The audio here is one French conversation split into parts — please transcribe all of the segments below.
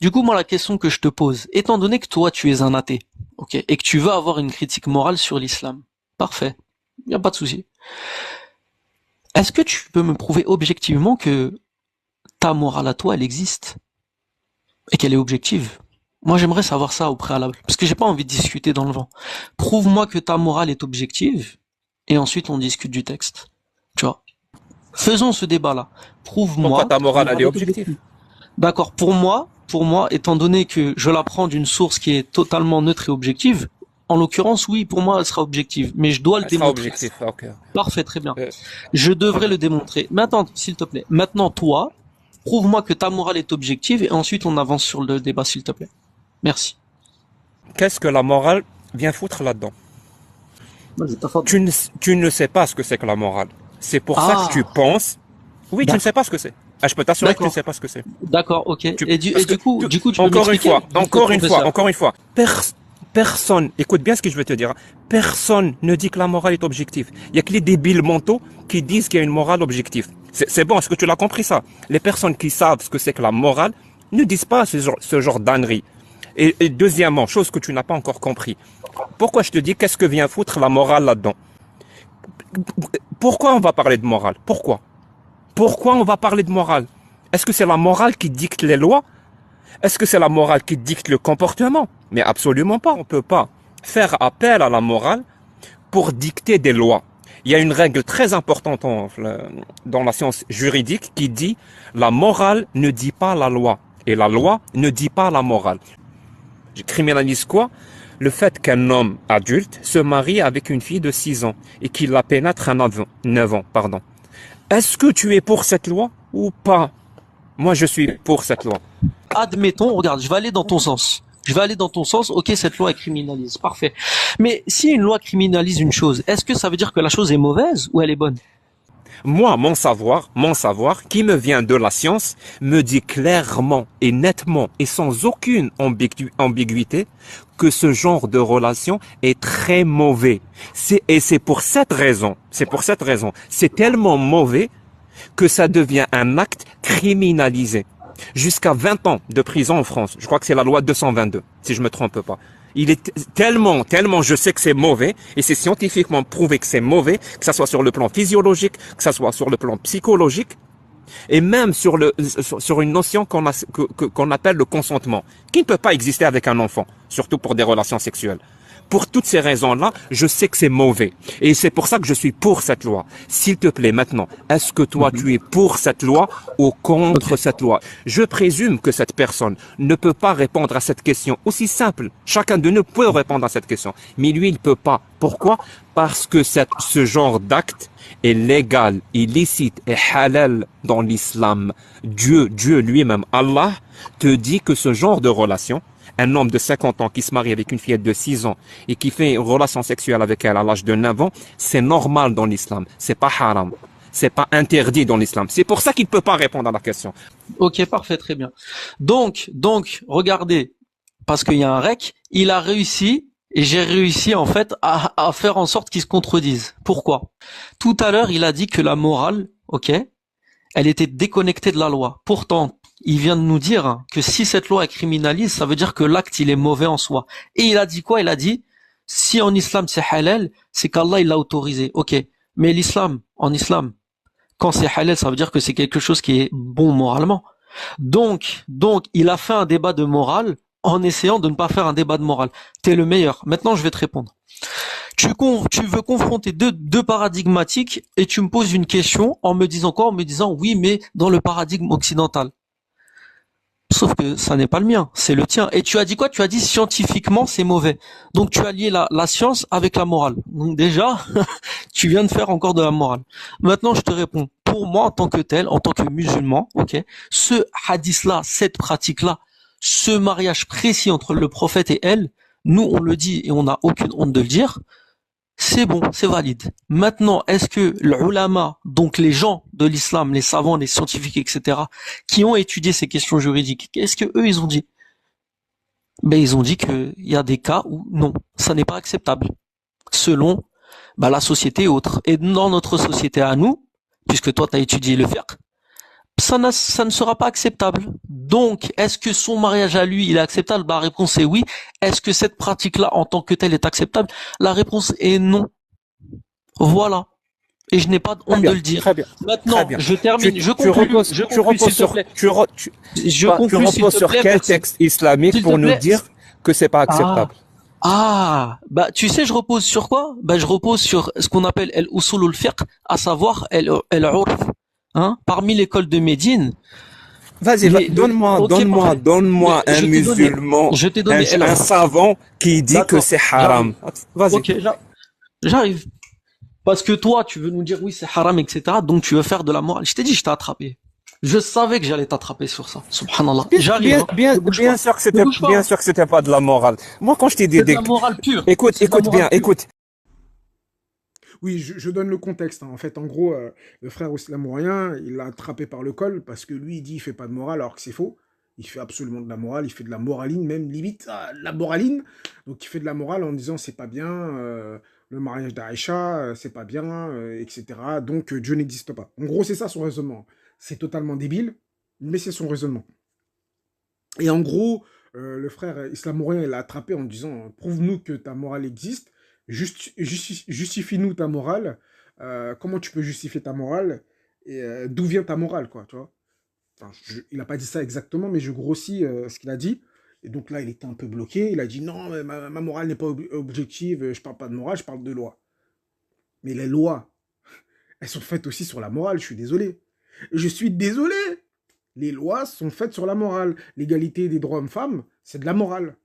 Du coup, moi, la question que je te pose, étant donné que toi, tu es un athée, ok, et que tu veux avoir une critique morale sur l'islam, parfait, y a pas de souci. Est-ce que tu peux me prouver objectivement que ta morale à toi, elle existe et qu'elle est objective? Moi, j'aimerais savoir ça au préalable, parce que j'ai pas envie de discuter dans le vent. Prouve-moi que ta morale est objective, et ensuite on discute du texte. Tu vois? Faisons ce débat-là. Pourquoi Prouve-moi ta que ta morale, elle morale est est objective. objective? D'accord. Pour moi, étant donné que je la prends d'une source qui est totalement neutre et objective, en l'occurrence, oui, pour moi, elle sera objective, mais je dois le Elle sera démontrer. objective, ok. Parfait, très bien. Euh, Je très devrais bien. le démontrer. Mais attends, s'il te plaît. Maintenant, toi, prouve-moi que ta morale est objective, et ensuite on avance sur le débat, s'il te plaît. Merci. Qu'est-ce que la morale vient foutre là-dedans? Vas-y, t'as faute. Tu ne sais pas ce que c'est que la morale. C'est pour ça que tu Ah, penses. Oui, tu ne sais d'accord, pas ce que c'est. Ah, je peux t'assurer que tu ne d'accord, sais pas ce que c'est. d'accord, ok. Parce Et que, du coup, tu peux m'expliquer, juste le professeur. encore une fois, personne, écoute bien ce que je vais te dire, hein. Personne ne dit que la morale est objective. Il y a que les débiles mentaux qui disent qu'il y a une morale objective. C'est bon, est-ce que tu l'as compris ça? Les personnes qui savent ce que c'est que la morale ne disent pas ce genre d'ânerie. Et deuxièmement, chose que tu n'as pas encore compris. Pourquoi je te dis qu'est-ce que vient foutre la morale là-dedans? Pourquoi on va parler de morale? Pourquoi? Pourquoi on va parler de morale? Est-ce que c'est la morale qui dicte les lois? Est-ce que c'est la morale qui dicte le comportement? Mais absolument pas. On ne peut pas faire appel à la morale pour dicter des lois. Il y a une règle très importante dans la science juridique qui dit la morale ne dit pas la loi et la loi ne dit pas la morale. Je criminalise quoi? Le fait qu'un homme adulte se marie avec une fille de 6 ans et qu'il la pénètre à 9 ans, pardon. Est-ce que tu es pour cette loi ou pas? Moi, je suis pour cette loi. Admettons, regarde, je vais aller dans ton sens. Je vais aller dans ton sens, ok, cette loi elle criminalise, parfait. Mais si une loi criminalise une chose, est-ce que ça veut dire que la chose est mauvaise ou elle est bonne? Moi, mon savoir, qui me vient de la science, me dit clairement et nettement et sans aucune ambiguïté que ce genre de relation est très mauvais. C'est pour cette raison, c'est tellement mauvais que ça devient un acte criminalisé. Jusqu'à 20 ans de prison en France. Je crois que c'est la loi 222, si je me trompe pas. Il est tellement je sais que c'est mauvais, et c'est scientifiquement prouvé que c'est mauvais, que ça soit sur le plan physiologique, que ça soit sur le plan psychologique, et même sur une notion qu'on appelle le consentement, qui ne peut pas exister avec un enfant, surtout pour des relations sexuelles. Pour toutes ces raisons-là, je sais que c'est mauvais. Et c'est pour ça que je suis pour cette loi. S'il te plaît, maintenant, est-ce que toi, tu es pour cette loi ou contre Ok. cette loi? Je présume que cette personne ne peut pas répondre à cette question aussi simple. Chacun de nous peut répondre à cette question. Mais lui, il ne peut pas. Pourquoi? Parce que ce genre d'acte est légal, illicite et halal dans l'islam. Dieu lui-même, Allah, te dit que ce genre de relation, un homme de 50 ans qui se marie avec une fillette de 6 ans et qui fait une relation sexuelle avec elle à l'âge de 9 ans, c'est normal dans l'islam. C'est pas haram. C'est pas interdit dans l'islam. C'est pour ça qu'il ne peut pas répondre à la question. Ok, parfait, très bien. Regardez, parce qu'il y a un rec, il a réussi, et j'ai réussi en fait à faire en sorte qu'ils se contredisent. Pourquoi? Tout à l'heure, il a dit que la morale, ok, elle était déconnectée de la loi. Pourtant, il vient de nous dire que si cette loi est criminalise, ça veut dire que l'acte il est mauvais en soi. Et il a dit quoi? Il a dit, si en islam c'est halal, c'est qu'Allah il l'a autorisé. Ok, mais en islam, quand c'est halal, ça veut dire que c'est quelque chose qui est bon moralement. Donc, il a fait un débat de morale en essayant de ne pas faire un débat de morale. T'es le meilleur. Maintenant, je vais te répondre. Tu veux confronter deux paradigmatiques et tu me poses une question en me disant quoi? En me disant oui, mais dans le paradigme occidental. Sauf que ça n'est pas le mien, c'est le tien. Et tu as dit quoi? Tu as dit scientifiquement c'est mauvais. Donc tu as lié la science avec la morale. Donc déjà, tu viens de faire encore de la morale. Maintenant, je te réponds. Pour moi, en tant que tel, en tant que musulman, ok, ce hadith-là, cette pratique-là, ce mariage précis entre le prophète et elle, nous on le dit et on n'a aucune honte de le dire, c'est bon, c'est valide. Maintenant, est-ce que l'ulama, donc les gens de l'islam, les savants, les scientifiques, etc., qui ont étudié ces questions juridiques, qu'est-ce que eux ils ont dit? Ben ils ont dit qu'il y a des cas où non, ça n'est pas acceptable, selon la société et autres. Et dans notre société à nous, puisque toi tu as étudié le fiqh, ça ne sera pas acceptable. Donc, est-ce que son mariage à lui, il est acceptable? La réponse est oui. Est-ce que cette pratique-là, en tant que telle, est acceptable? La réponse est non. Voilà. Et je n'ai pas Très honte de bien, le dire. très bien, très Maintenant, bien. je Tu, termine, tu reposes, je tu conclue, reposes s'il te sur, plaît. Je tu conclue, s'il reposes te sur plaît, quel merci. texte islamique S'il te pour nous plaît. dire que c'est pas Ah. acceptable? Ah. Bah, tu sais, je repose sur quoi? Bah, je repose sur ce qu'on appelle el-usul al-fiqh, à savoir el-urf. Hein? Parmi l'école de Médine, Vas-y, ok, parfait. donne-moi un musulman, Je t'ai donné un el-urf. savant qui dit que D'accord. c'est haram. J'arrive. Vas-y. Ok, j'arrive. Parce que toi, tu veux nous dire oui, c'est haram, etc. Donc tu veux faire de la morale. Je t'ai dit, je t'ai attrapé. Je savais que j'allais t'attraper sur ça. Subhanallah. J'arrive, hein. Ne bouge pas. Ne bouge pas, Bien hein. sûr que c'était pas de la morale. Moi, quand je t'ai dit, C'est de la morale pure. écoute, C'est de la écoute morale bien, pure. écoute. Oui, je donne le contexte, hein. En fait, en gros, le frère islamourien, il l'a attrapé par le col parce que lui, il dit il fait pas de morale alors que c'est faux. Il fait absolument de la morale, il fait de la moraline, même limite la moraline. Donc il fait de la morale en disant c'est pas bien, le mariage d'Aïcha, c'est pas bien, etc. Donc Dieu n'existe pas. En gros, c'est ça son raisonnement. C'est totalement débile, mais c'est son raisonnement. Et en gros, le frère islamourien, il l'a attrapé en disant prouve-nous que ta morale existe, justifie-nous ta morale, comment tu peux justifier ta morale, et d'où vient ta morale, quoi, tu vois. Enfin, il n'a pas dit ça exactement, mais je grossis ce qu'il a dit. Et donc là, il était un peu bloqué. Il a dit non, mais ma morale n'est pas objective, je parle pas de morale, je parle de loi. Mais les lois, elles sont faites aussi sur la morale, je suis désolé. Je suis désolé. Les lois sont faites sur la morale. L'égalité des droits hommes-femmes, c'est de la morale.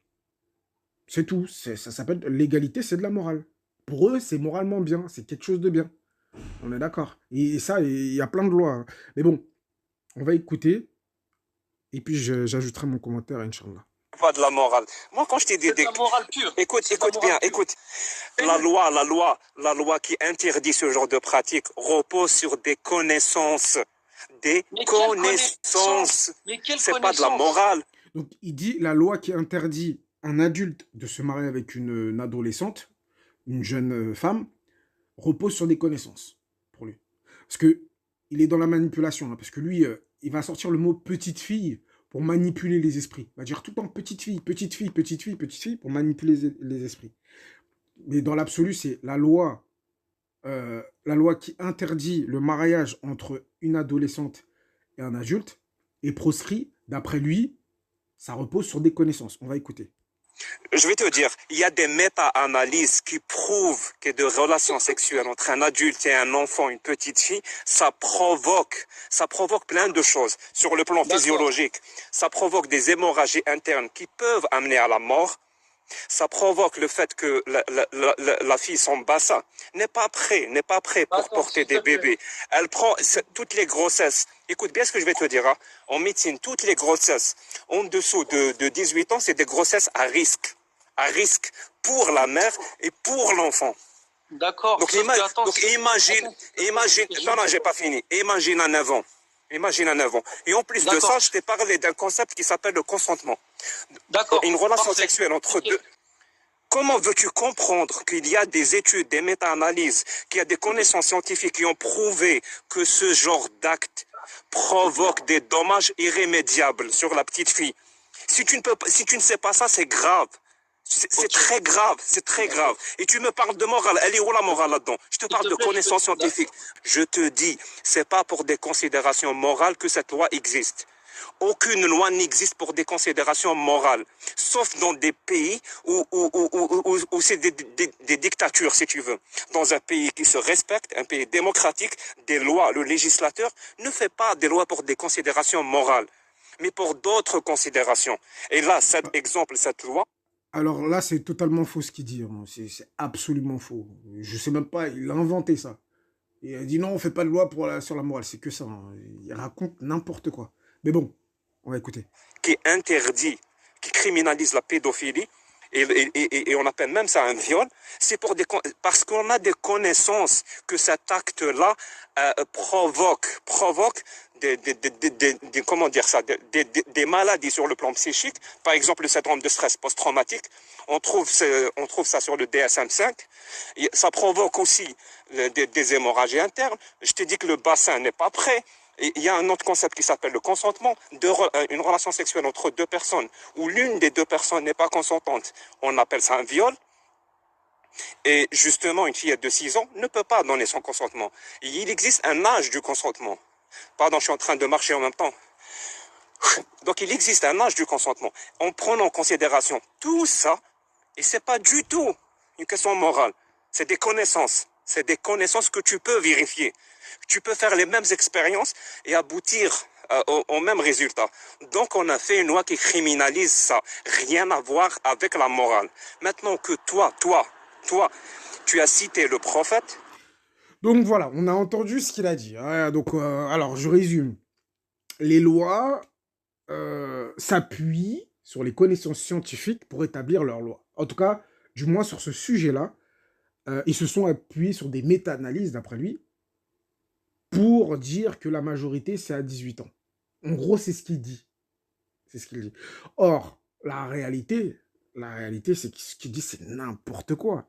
C'est tout. Ça s'appelle l'égalité, c'est de la morale. Pour eux, c'est moralement bien. C'est quelque chose de bien. On est d'accord. Et ça, il y a plein de lois, hein. Mais bon, on va écouter. Et puis, j'ajouterai mon commentaire, Inch'Allah. Pas de la morale. Moi, quand je t'ai dit, C'est de la morale pure. écoute C'est de la bien, morale pure. écoute. La loi qui interdit ce genre de pratique repose sur des connaissances. Des Mais quelle connaissances. Mais quelle C'est pas de la connaissance? morale. Donc, il dit la loi qui interdit un adulte de se marier avec une adolescente, une jeune femme, repose sur des connaissances pour lui. Parce que il est dans la manipulation, hein, parce que lui, il va sortir le mot petite fille pour manipuler les esprits. Il va dire tout le temps petite fille, petite fille, petite fille, petite fille pour manipuler les esprits. Mais dans l'absolu, c'est la loi qui interdit le mariage entre une adolescente et un adulte est proscrit. D'après lui, ça repose sur des connaissances. On va écouter. Je vais te dire, il y a des méta-analyses qui prouvent que des relations sexuelles entre un adulte et un enfant, une petite fille, ça provoque plein de choses sur le plan physiologique. Ça provoque des hémorragies internes qui peuvent amener à la mort. Ça provoque le fait que la fille, son bassin, n'est pas prêt pour porter des bébés. Elle prend toutes les grossesses. Écoute bien ce que je vais te dire, hein. En médecine, toutes les grossesses en dessous de 18 ans, c'est des grossesses à risque. À risque pour la mère et pour l'enfant. D'accord. Donc, imagine, non, j'ai pas fini. Imagine à 9 ans. Et en plus de ça, je t'ai parlé d'un concept qui s'appelle le consentement. D'accord. Une relation sexuelle entre deux. Comment veux-tu comprendre qu'il y a des études, des méta-analyses, qu'il y a des connaissances scientifiques qui ont prouvé que ce genre d'acte provoque des dommages irrémédiables sur la petite fille? Si tu ne sais pas ça, c'est grave. C'est très grave. Et tu me parles de morale. Elle est où la morale là-dedans? Je te parle de connaissances scientifiques. Je te dis, c'est pas pour des considérations morales que cette loi existe. Aucune loi n'existe pour des considérations morales, sauf dans des pays où c'est des dictatures, si tu veux. Dans un pays qui se respecte, un pays démocratique, des lois, le législateur ne fait pas des lois pour des considérations morales, mais pour d'autres considérations. Et là, cet exemple, cette loi... Alors là, c'est totalement faux ce qu'il dit, hein. C'est absolument faux. Je sais même pas, il a inventé ça. Il a dit non, on fait pas de loi sur la morale, c'est que ça, hein. Il raconte n'importe quoi. Mais bon, on va écouter. Qui interdit, qui criminalise la pédophilie, et on appelle même ça un viol, c'est parce qu'on a des connaissances que cet acte-là provoque comment dire ça, des maladies sur le plan psychique. Par exemple, le syndrome de stress post-traumatique, on trouve ça sur le DSM-5. Ça provoque aussi des hémorragies internes. Je t'ai dit que le bassin n'est pas prêt. Et il y a un autre concept qui s'appelle le consentement, une relation sexuelle entre deux personnes, où l'une des deux personnes n'est pas consentante. On appelle ça un viol. Et justement, une fillette de 6 ans ne peut pas donner son consentement. Il existe un âge du consentement. Pardon, je suis en train de marcher en même temps. Donc il existe un âge du consentement. En prenant en considération tout ça, et c'est pas du tout une question morale, c'est des connaissances. C'est des connaissances que tu peux vérifier. Tu peux faire les mêmes expériences et aboutir au même résultat. Donc on a fait une loi qui criminalise ça. Rien à voir avec la morale. Maintenant que toi, tu as cité le prophète. Donc voilà, on a entendu ce qu'il a dit. Donc, alors, je résume. Les lois s'appuient sur les connaissances scientifiques pour établir leurs lois. En tout cas, du moins sur ce sujet-là, ils se sont appuyés sur des méta-analyses, d'après lui, pour dire que la majorité, c'est à 18 ans. En gros, c'est ce qu'il dit. C'est ce qu'il dit. Or, la réalité, c'est que ce qu'il dit, c'est n'importe quoi.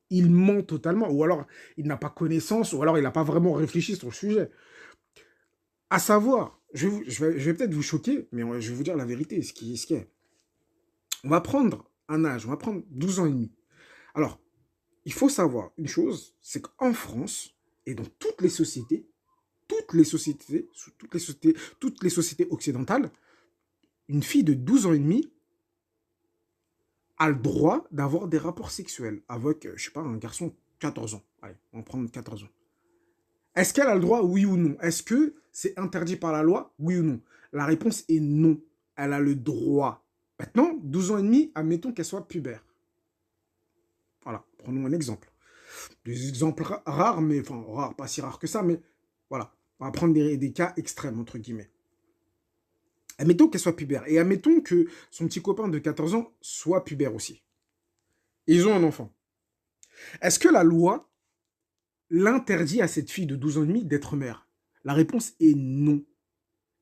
Il ment totalement, ou alors il n'a pas connaissance, ou alors il n'a pas vraiment réfléchi sur le sujet. À savoir, je vais peut-être vous choquer, mais je vais vous dire la vérité, ce qui est. On va prendre un âge, on va prendre 12 ans et demi. Alors, il faut savoir une chose, c'est qu'en France, et dans toutes les sociétés occidentales, une fille de 12 ans et demi a le droit d'avoir des rapports sexuels avec, je sais pas, un garçon de 14 ans. Allez, on va prendre 14 ans. Est-ce qu'elle a le droit, oui ou non? Est-ce que c'est interdit par la loi, oui ou non? La réponse est non. Elle a le droit. Maintenant, 12 ans et demi, admettons qu'elle soit pubère. Voilà, prenons un exemple. Des exemples rares, mais enfin, rares, pas si rares que ça, mais voilà. On va prendre des cas extrêmes, entre guillemets. Admettons qu'elle soit pubère. Et admettons que son petit copain de 14 ans soit pubère aussi. Et ils ont un enfant. Est-ce que la loi l'interdit à cette fille de 12 ans et demi d'être mère? La réponse est non.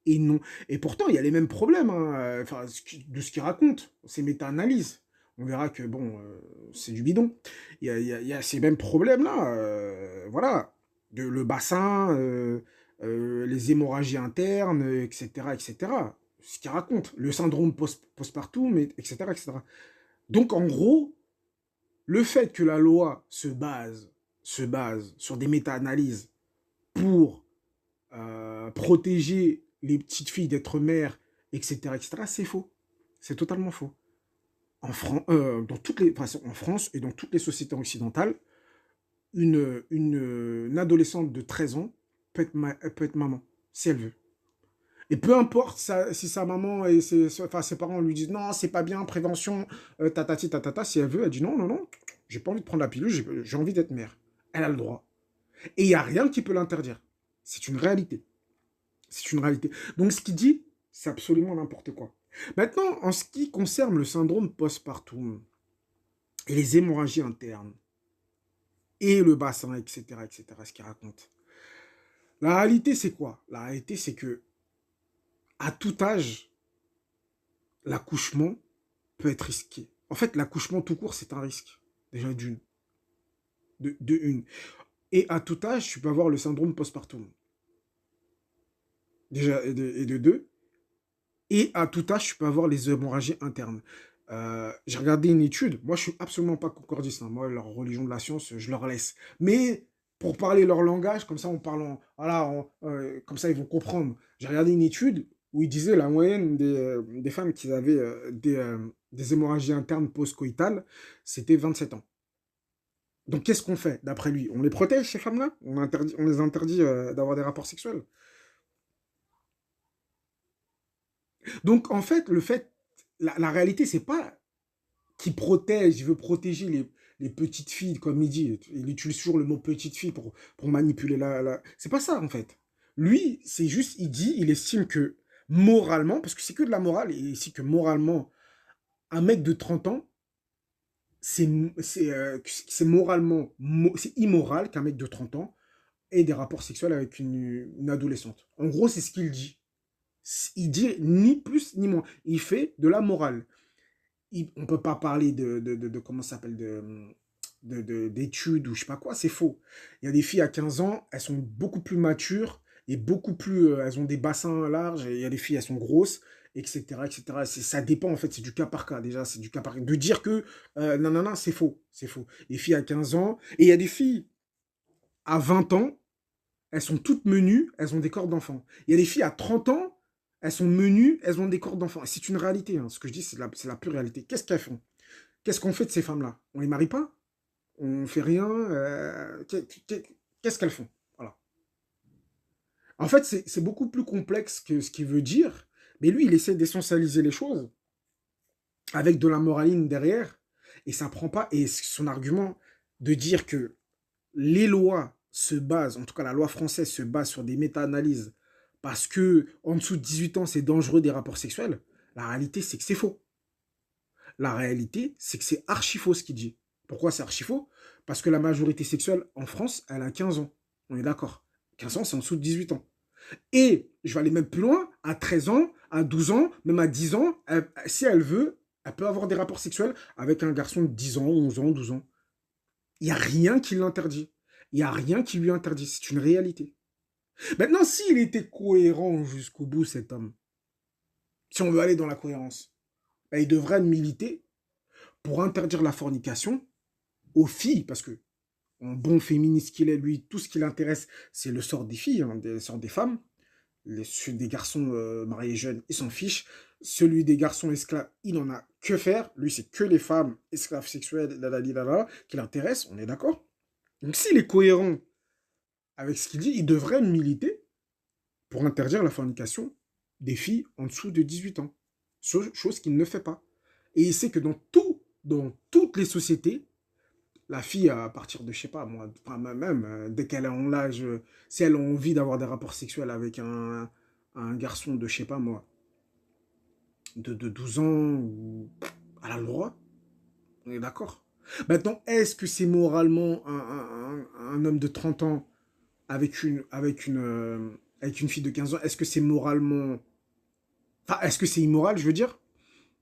Et non. Et pourtant, il y a les mêmes problèmes enfin, de ce qu'il raconte. C'est méta-analyse. On verra que, bon, c'est du bidon. Il y a ces mêmes problèmes-là. Voilà. Le bassin, les hémorragies internes, etc., etc. Ce qu'il raconte. Le syndrome postpartum, etc., etc. Donc, en gros, le fait que la loi se base sur des méta-analyses pour protéger les petites filles d'être mères, etc., c'est faux. C'est totalement faux. En France et dans toutes les sociétés occidentales, une adolescente de 13 ans peut être maman, si elle veut. Et peu importe si sa maman et ses parents lui disent non, c'est pas bien, prévention, tatati, tatata, si elle veut, elle dit non, non, non, j'ai pas envie de prendre la pilule, j'ai envie d'être mère. Elle a le droit. Et il n'y a rien qui peut l'interdire. C'est une réalité. C'est une réalité. Donc ce qu'il dit, c'est absolument n'importe quoi. Maintenant, en ce qui concerne le syndrome postpartum et les hémorragies internes et le bassin, etc., ce qu'il raconte. La réalité, c'est quoi? La réalité, c'est que à tout âge, l'accouchement peut être risqué. En fait, l'accouchement tout court, c'est un risque. Déjà d'une. De une. Et à tout âge, tu peux avoir le syndrome postpartum. Déjà, et de deux. Et à tout âge, tu peux avoir les hémorragies internes. J'ai regardé une étude. Moi, je suis absolument pas concordiste. Moi, leur religion de la science, je leur laisse. Mais pour parler leur langage, comme ça, on parle comme ça, ils vont comprendre. J'ai regardé une étude où ils disaient la moyenne des femmes qui avaient des hémorragies internes post-coïtales, c'était 27 ans. Donc, qu'est-ce qu'on fait, d'après lui? On les protège, ces femmes-là? On les interdit d'avoir des rapports sexuels? Donc, en fait, la réalité, c'est pas qu'il protège, il veut protéger les petites filles, comme il dit. Il utilise toujours le mot petite fille pour manipuler C'est pas ça, en fait. Lui, c'est juste, il estime que moralement, parce que c'est que de la morale, il estime que moralement, un mec de 30 ans, c'est moralement, c'est immoral qu'un mec de 30 ans ait des rapports sexuels avec une adolescente. En gros, c'est ce qu'il dit. Il dit ni plus ni moins. Il fait de la morale. On ne peut pas parler de comment ça s'appelle, d'études ou je sais pas quoi, c'est faux. Il y a des filles à 15 ans, elles sont beaucoup plus matures est beaucoup plus... elles ont des bassins larges, et il y a des filles, elles sont grosses, etc., etc. Ça dépend, en fait, c'est du cas par cas, déjà, c'est du cas par cas. De dire que, non, non, non, c'est faux, c'est faux. Les filles à 15 ans, et il y a des filles à 20 ans, elles sont toutes menues, elles ont des corps d'enfants. Il y a des filles à 30 ans, elles sont menues, elles ont des corps d'enfants. C'est une réalité, hein. Ce que je dis, c'est la pure réalité. Qu'est-ce qu'elles font? Qu'est-ce qu'on fait de ces femmes-là? On les marie pas? On fait rien? Qu'est-ce qu'elles font? Voilà. En fait, c'est beaucoup plus complexe que ce qu'il veut dire, mais lui, il essaie d'essentialiser les choses avec de la moraline derrière, et ça prend pas, et son argument de dire que les lois se basent, en tout cas la loi française se base sur des méta-analyses, parce que en dessous de 18 ans, c'est dangereux des rapports sexuels, la réalité, c'est que c'est faux. La réalité, c'est que c'est archi faux ce qu'il dit. Pourquoi c'est archi faux? Parce que la majorité sexuelle en France, elle a 15 ans. On est d'accord. 15 ans, c'est en dessous de 18 ans. Et je vais aller même plus loin, à 13 ans, à 12 ans, même à 10 ans, si elle veut, elle peut avoir des rapports sexuels avec un garçon de 10 ans, 11 ans, 12 ans. Il n'y a rien qui l'interdit. Il n'y a rien qui lui interdit. C'est une réalité. Maintenant, s'il était cohérent jusqu'au bout, cet homme, si on veut aller dans la cohérence, ben, il devrait militer pour interdire la fornication aux filles, parce que, en bon féministe qu'il est, lui, tout ce qui l'intéresse, c'est le sort des filles, hein, le sort des femmes. Celui des garçons mariés jeunes, il s'en fiche. Celui des garçons esclaves, il n'en a que faire. Lui, c'est que les femmes esclaves sexuelles, qui l'intéressent, on est d'accord? Donc, s'il est cohérent avec ce qu'il dit, il devrait militer pour interdire la fornication des filles en dessous de 18 ans. Chose qu'il ne fait pas. Et il sait que dans toutes les sociétés, la fille, à partir de, je sais pas, moi, enfin, même, dès qu'elle est en l'âge, si elle a envie d'avoir des rapports sexuels avec un garçon de, je sais pas, moi, de 12 ans, ou elle a le droit, on est d'accord. Maintenant, est-ce que c'est moralement un homme de 30 ans avec une fille de 15 ans, est-ce que c'est moralement... Enfin, est-ce que c'est immoral, je veux dire?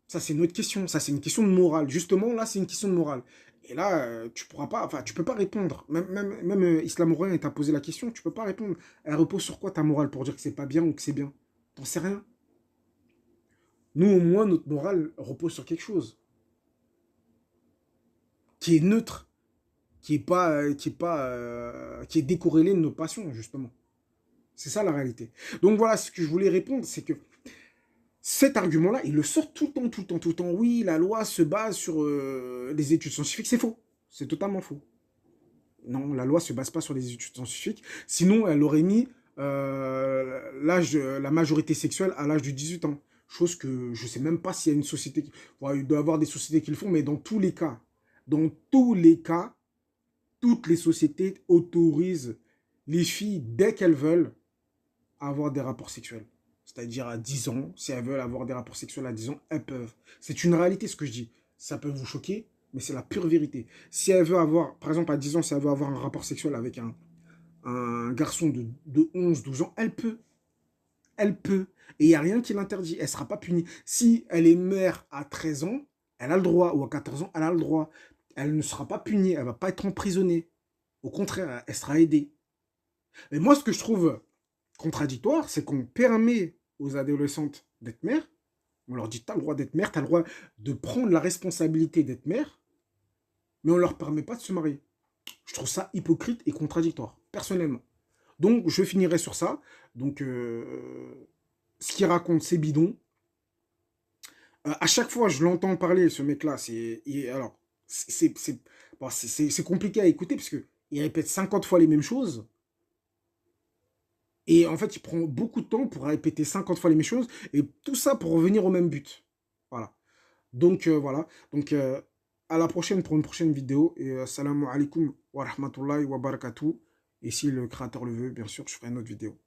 Ça, c'est une autre question. Ça, c'est une question de morale. Justement, là, c'est une question de morale. Et là, tu pourras pas... Enfin, tu peux pas répondre. Même Islam Royan t'a posé la question, tu peux pas répondre. Elle repose sur quoi ta morale pour dire que c'est pas bien ou que c'est bien? T'en sais rien. Nous, au moins, notre morale repose sur quelque chose qui est neutre, qui est décorrélé de nos passions, justement. C'est ça la réalité. Donc voilà, ce que je voulais répondre, c'est que cet argument-là, il le sort tout le temps, tout le temps, tout le temps. Oui, la loi se base sur les études scientifiques. C'est faux. C'est totalement faux. Non, la loi ne se base pas sur les études scientifiques. Sinon, elle aurait mis la majorité sexuelle à l'âge de 18 ans. Chose que je ne sais même pas s'il y a une société... Bon, il doit y avoir des sociétés qui le font, mais dans tous les cas, toutes les sociétés autorisent les filles, dès qu'elles veulent, à avoir des rapports sexuels. C'est-à-dire à 10 ans, si elles veulent avoir des rapports sexuels à 10 ans, elles peuvent. C'est une réalité ce que je dis. Ça peut vous choquer, mais c'est la pure vérité. Si elle veut avoir, par exemple à 10 ans, si elle veut avoir un rapport sexuel avec un garçon de 11, 12 ans, elle peut. Elle peut. Et il n'y a rien qui l'interdit. Elle ne sera pas punie. Si elle est mère à 13 ans, elle a le droit. Ou à 14 ans, elle a le droit. Elle ne sera pas punie. Elle ne va pas être emprisonnée. Au contraire, elle sera aidée. Mais moi, ce que je trouve contradictoire, c'est qu'on permet aux adolescentes d'être mères. On leur dit, tu as le droit d'être mère, tu as le droit de prendre la responsabilité d'être mère, mais on ne leur permet pas de se marier. Je trouve ça hypocrite et contradictoire, personnellement. Donc, je finirai sur ça. Donc, ce qu'il raconte, c'est bidon. À chaque fois, je l'entends parler, ce mec-là. C'est compliqué à écouter, parce qu'il répète 50 fois les mêmes choses. Et en fait, il prend beaucoup de temps pour répéter 50 fois les mêmes choses. Et tout ça pour revenir au même but. Voilà. Donc, voilà. Donc, à la prochaine pour une prochaine vidéo. Et assalamu alaikum wa rahmatullahi wa barakatuh. Et si le créateur le veut, bien sûr, je ferai une autre vidéo.